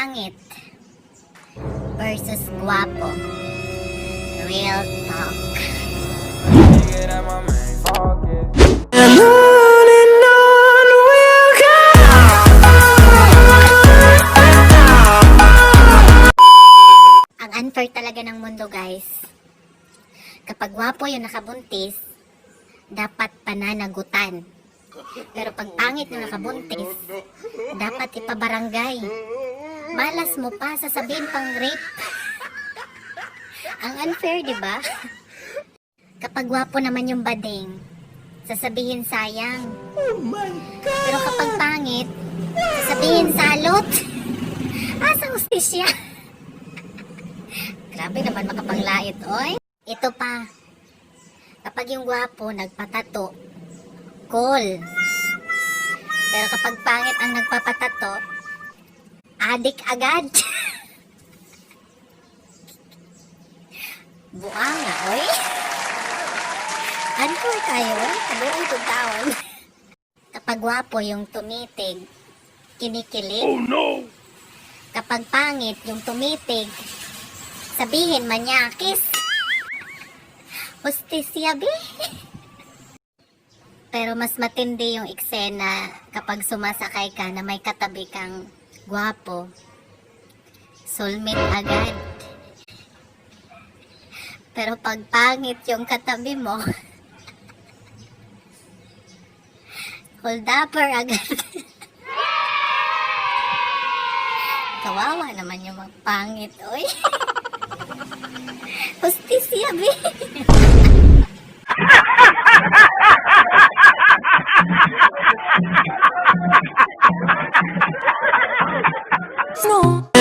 pangit versus guwapo. Real talk. Ang unfair talaga ng mundo, guys. Kapag gwapo yung nakabuntis, dapat pananagutan. Pero pag pangit yung nakabuntis, dapat ipabarangay. Malas mo pa, sasabihin pang rape. Ang unfair, di ba? Kapag gwapo naman yung bading, sasabihin sayang. Pero kapag pangit, sasabihin salot. Asa hustisya? Grabe naman makapanglait, oy. Ito pa. Kapag yung gwapo nagpatato, cool. Pero kapag pangit ang nagpapatato, adik agad. Buang na, oy. Unfair tayo, oy. Kabuang tugtaon. Kapag gwapo yung tumitig, kinikilig. Oh no! Kapag pangit yung tumitig, sabihin manyakis. Hustisya, be. Pero mas matindi yung eksena kapag sumasakay ka na may katabi kang gwapo. Soulmate agad. Pero pag pangit yung katabi mo, holdupper agad. Kawawa naman yung magpangit, oy. Hustisya, be. No.